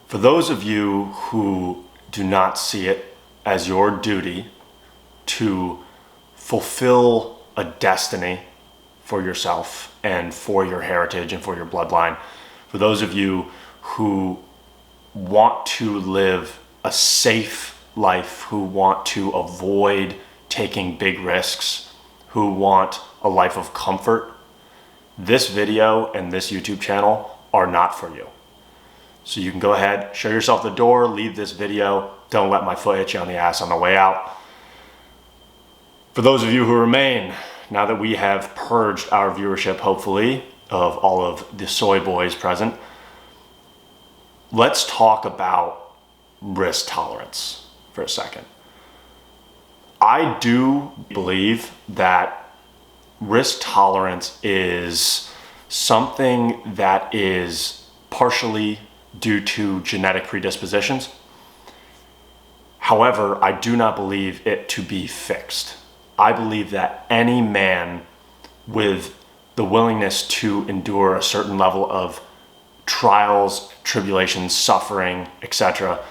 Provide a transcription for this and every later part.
For those of you who do not see it as your duty to fulfill a destiny for yourself and for your heritage and for your bloodline, for those of you who want to live a safe life, who want to avoid taking big risks, who want a life of comfort, this video and this YouTube channel are not for you. So you can go ahead, show yourself the door, leave this video. Don't let my foot hit you on the ass on the way out. For those of you who remain, now that we have purged our viewership, hopefully, of all of the soy boys present, let's talk about risk tolerance for a second. I do believe that risk tolerance is something that is partially due to genetic predispositions. However, I do not believe it to be fixed. I believe that any man with the willingness to endure a certain level of trials, tribulations, suffering, etc.,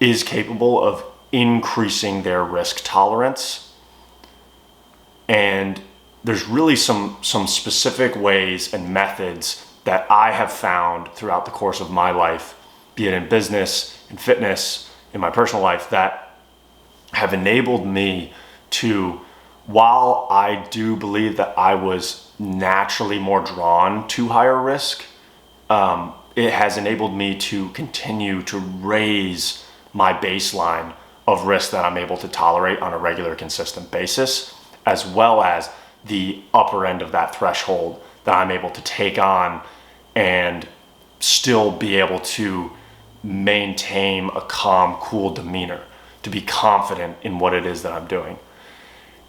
is capable of increasing their risk tolerance. And there's really some specific ways and methods that I have found throughout the course of my life, be it in business, in fitness, in my personal life, that have enabled me to, while I do believe that I was naturally more drawn to higher risk, it has enabled me to continue to raise my baseline of risk that I'm able to tolerate on a regular, consistent basis, as well as the upper end of that threshold that I'm able to take on and still be able to maintain a calm, cool demeanor, to be confident in what it is that I'm doing.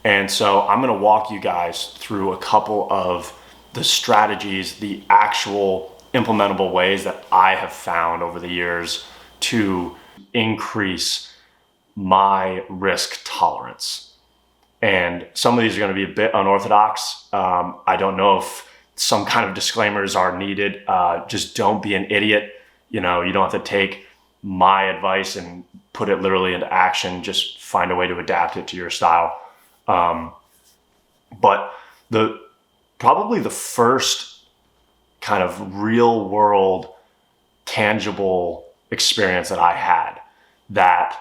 And so I'm going to walk you guys through a couple of the strategies, the actual implementable ways that I have found over the years to increase my risk tolerance. And some of these are going to be a bit unorthodox. I don't know if some kind of disclaimers are needed. Just don't be an idiot. You don't have to take my advice and put it literally into action. Just find a way to adapt it to your style. But probably the first kind of real world, tangible experience that I had that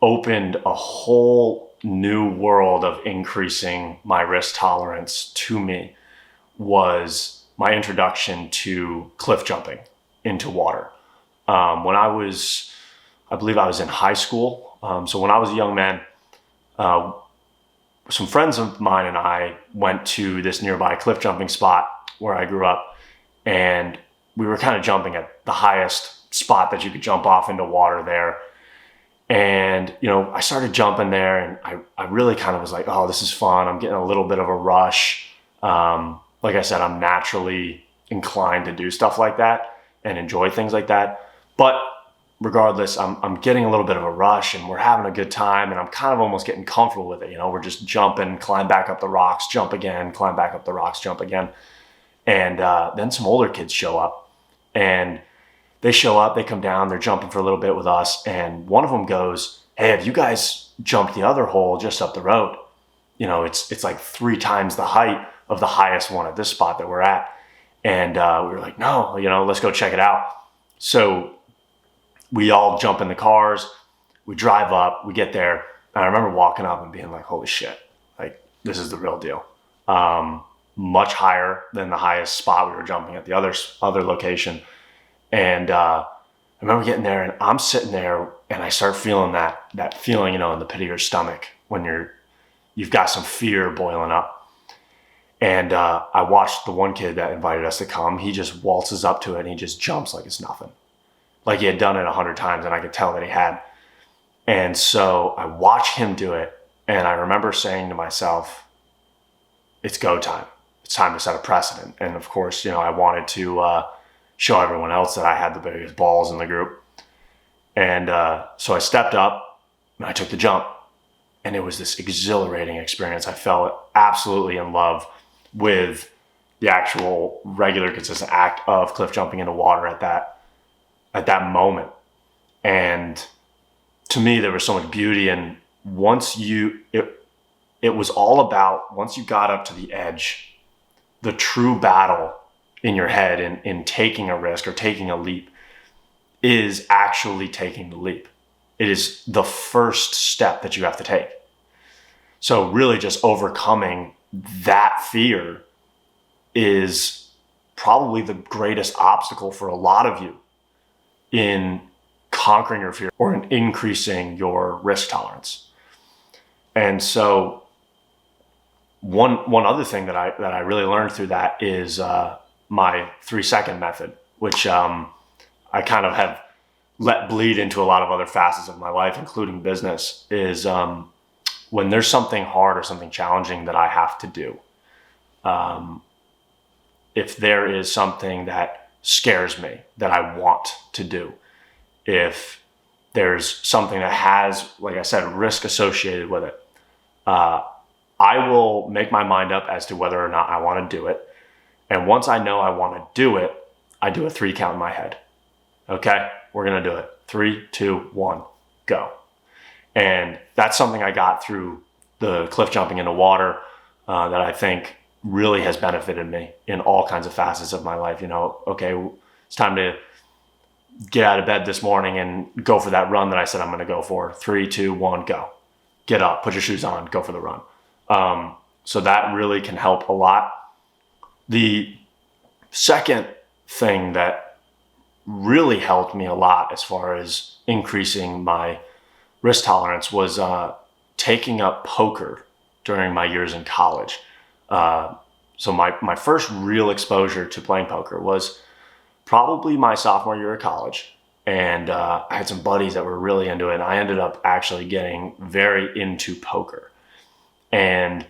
opened a whole new world of increasing my risk tolerance to me was my introduction to cliff jumping into water. When I believe I was in high school. So when I was a young man, some friends of mine and I went to this nearby cliff jumping spot where I grew up, and we were kind of jumping at the highest spot that you could jump off into water there. And, I started jumping there, and I really kind of was like, oh, this is fun. I'm getting a little bit of a rush. Like I said, I'm naturally inclined to do stuff like that and enjoy things like that. But regardless, I'm getting a little bit of a rush, and we're having a good time, and I'm kind of almost getting comfortable with it. We're just jumping, climb back up the rocks, jump again, climb back up the rocks, jump again. And then some older kids show up, and they come down, they're jumping for a little bit with us. And one of them goes, hey, have you guys jumped the other hole just up the road? It's like 3 times the height of the highest one at this spot that we're at. And we were like, no, let's go check it out. So we all jump in the cars, we drive up, we get there. And I remember walking up and being like, holy shit, like this is the real deal. Much higher than the highest spot we were jumping at the other location. And I remember getting there, and I'm sitting there, and I start feeling that feeling, in the pit of your stomach when you've got some fear boiling up. And I watched the one kid that invited us to come. He just waltzes up to it, and he just jumps like it's nothing. Like he had done it 100 times, and I could tell that he had. And so I watched him do it, and I remember saying to myself, it's go time. It's time to set a precedent. And of course, I wanted to show everyone else that I had the biggest balls in the group. And so I stepped up, and I took the jump. And it was this exhilarating experience. I fell absolutely in love with the actual regular, consistent act of cliff jumping into water at at that moment. And to me, there was so much beauty. And it was all about, once you got up to the edge, the true battle in your head in taking a risk or taking a leap is actually taking the leap. It is the first step that you have to take. So really just overcoming that fear is probably the greatest obstacle for a lot of you in conquering your fear or in increasing your risk tolerance. And so one other thing that I really learned through that is my 3-second method, which I kind of have let bleed into a lot of other facets of my life, including business, is when there's something hard or something challenging that I have to do. If there is something that scares me that I want to do, if there's something that has, like I said, risk associated with it, I will make my mind up as to whether or not I want to do it. And once I know I want to do it, I do a 3 count in my head. Okay, we're going to do it. 3, 2, 1, go. And that's something I got through the cliff jumping into water that I think really has benefited me in all kinds of facets of my life. Okay, it's time to get out of bed this morning and go for that run that I said I'm going to go for. 3, 2, 1, go. Get up, put your shoes on, go for the run. So that really can help a lot. The second thing that really helped me a lot as far as increasing my risk tolerance was taking up poker during my years in college. So my first real exposure to playing poker was probably my sophomore year of college. And I had some buddies that were really into it. And I ended up actually getting very into poker. And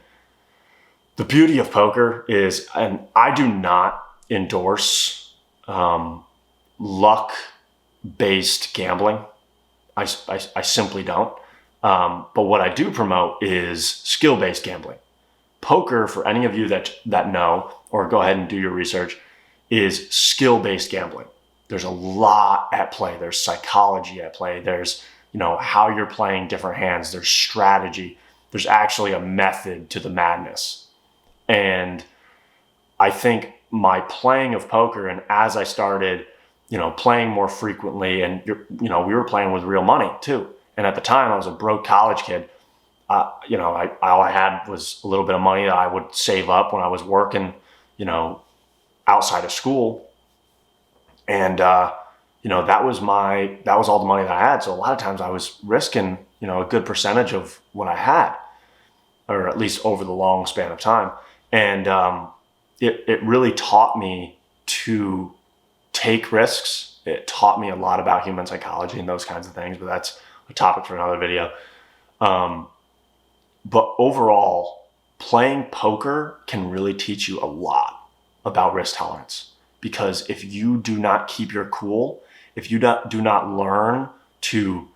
the beauty of poker is, and I do not endorse luck-based gambling. I simply don't. But what I do promote is skill-based gambling. Poker, for any of you that know, or go ahead and do your research, is skill-based gambling. There's a lot at play. There's psychology at play. There's, how you're playing different hands. There's strategy. There's actually a method to the madness. And I think my playing of poker, and as I started, playing more frequently, and we were playing with real money too. And at the time I was a broke college kid. All I had was a little bit of money that I would save up when I was working, outside of school. And, that was all the money that I had. So a lot of times I was risking, a good percentage of what I had, or at least over the long span of time. And it really taught me to take risks. It taught me a lot about human psychology and those kinds of things, but that's a topic for another video. But overall, playing poker can really teach you a lot about risk tolerance, because if you do not keep your cool, if you do not learn to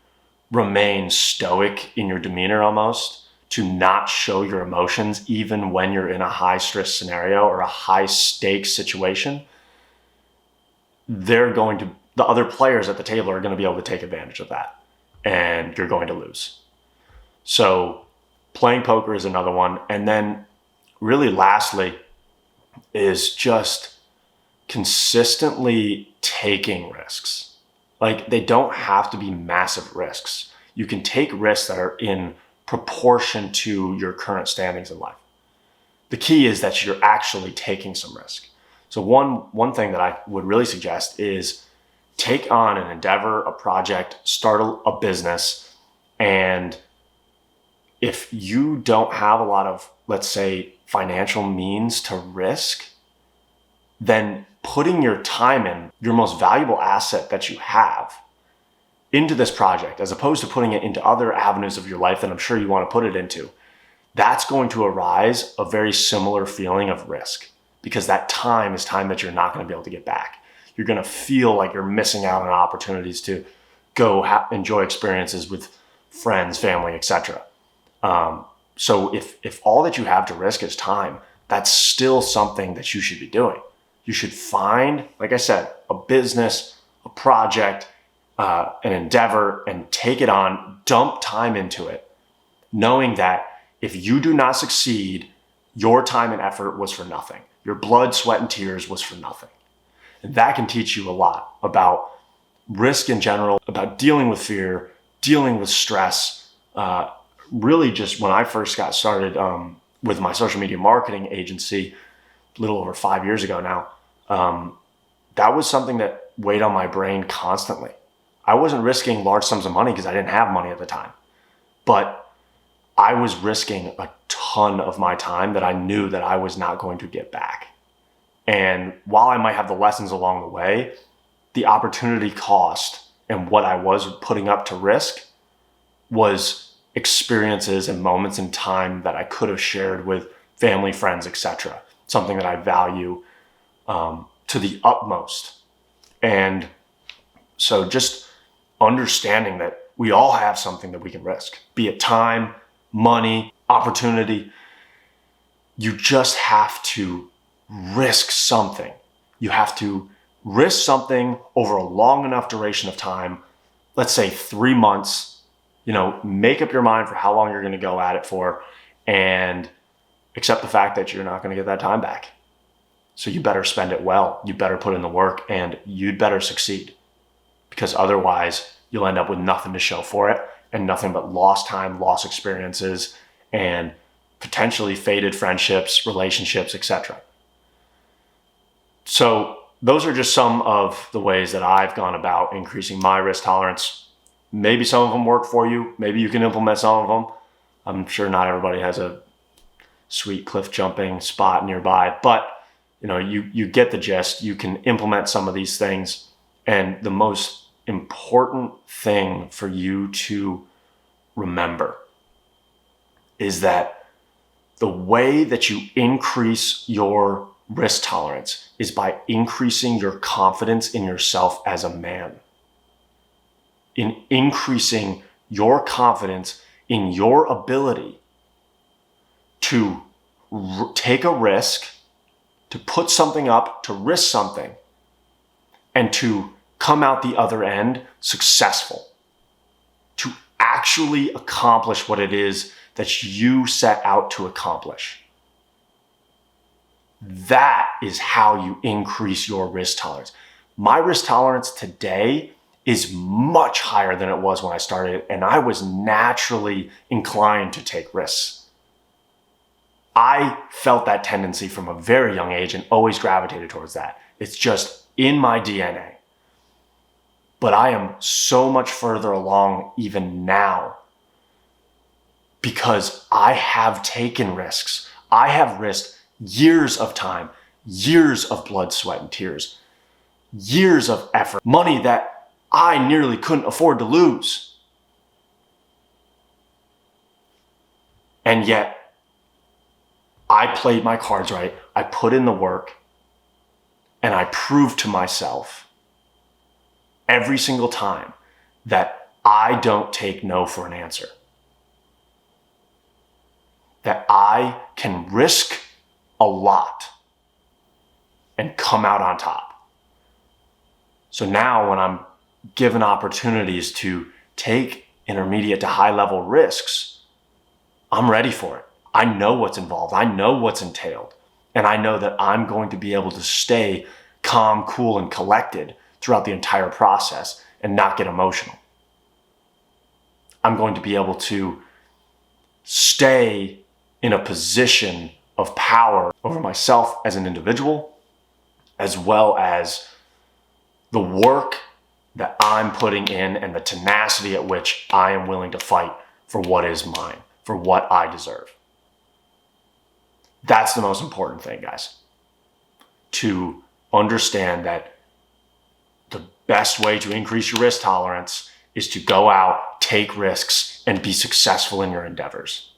remain stoic in your demeanor almost, to not show your emotions even when you're in a high stress scenario or a high stakes situation, the other players at the table are going to be able to take advantage of that, and you're going to lose. So playing poker is another one. And then really lastly is just consistently taking risks. Like, they don't have to be massive risks. You can take risks that are in proportion to your current standings in life. The key is that you're actually taking some risk. So one thing that I would really suggest is take on an endeavor, a project, start a business. And if you don't have a lot of, let's say, financial means to risk, then putting your time in, your most valuable asset that you have, into this project, as opposed to putting it into other avenues of your life that I'm sure you want to put it into, that's going to arise a very similar feeling of risk, because that time is time that you're not going to be able to get back. You're going to feel like you're missing out on opportunities to go enjoy experiences with friends, family, etc. So if all that you have to risk is time, that's still something that you should be doing. You should find, like I said, a business, a project, an endeavor, and take it on, dump time into it, knowing that if you do not succeed, your time and effort was for nothing. Your blood, sweat, and tears was for nothing. And that can teach you a lot about risk in general, about dealing with fear, dealing with stress. Really just when I first got started with my social media marketing agency, a little over 5 years ago now, that was something that weighed on my brain constantly. I wasn't risking large sums of money because I didn't have money at the time, but I was risking a ton of my time that I knew that I was not going to get back. And while I might have the lessons along the way, the opportunity cost and what I was putting up to risk was experiences and moments in time that I could have shared with family, friends, etc. Something that I value to the utmost. And so just understanding that we all have something that we can risk, be it time, money, opportunity. You just have to risk something. You have to risk something over a long enough duration of time, let's say 3 months, make up your mind for how long you're going to go at it for, and accept the fact that you're not going to get that time back. So you better spend it well. You better put in the work, and you'd better succeed, because otherwise you'll end up with nothing to show for it and nothing but lost time, lost experiences, and potentially faded friendships, relationships, etc. So those are just some of the ways that I've gone about increasing my risk tolerance. Maybe some of them work for you. Maybe you can implement some of them. I'm sure not everybody has a sweet cliff jumping spot nearby, but you get the gist. You can implement some of these things. And the most important thing for you to remember is that the way that you increase your risk tolerance is by increasing your confidence in yourself as a man. In increasing your confidence in your ability to take a risk, to put something up, to risk something, and to come out the other end successful, to actually accomplish what it is that you set out to accomplish. That is how you increase your risk tolerance. My risk tolerance today is much higher than it was when I started, and I was naturally inclined to take risks. I felt that tendency from a very young age and always gravitated towards that. It's just in my DNA. But I am so much further along even now because I have taken risks. I have risked years of time, years of blood, sweat, and tears, years of effort, money that I nearly couldn't afford to lose. And yet, I played my cards right. I put in the work, and I proved to myself every single time that I don't take no for an answer. That I can risk a lot and come out on top. So now when I'm given opportunities to take intermediate to high level risks, I'm ready for it. I know what's involved. I know what's entailed. And I know that I'm going to be able to stay calm, cool, and collected throughout the entire process and not get emotional. I'm going to be able to stay in a position of power over myself as an individual, as well as the work that I'm putting in and the tenacity at which I am willing to fight for what is mine, for what I deserve. That's the most important thing, guys. To understand that the best way to increase your risk tolerance is to go out, take risks, and be successful in your endeavors.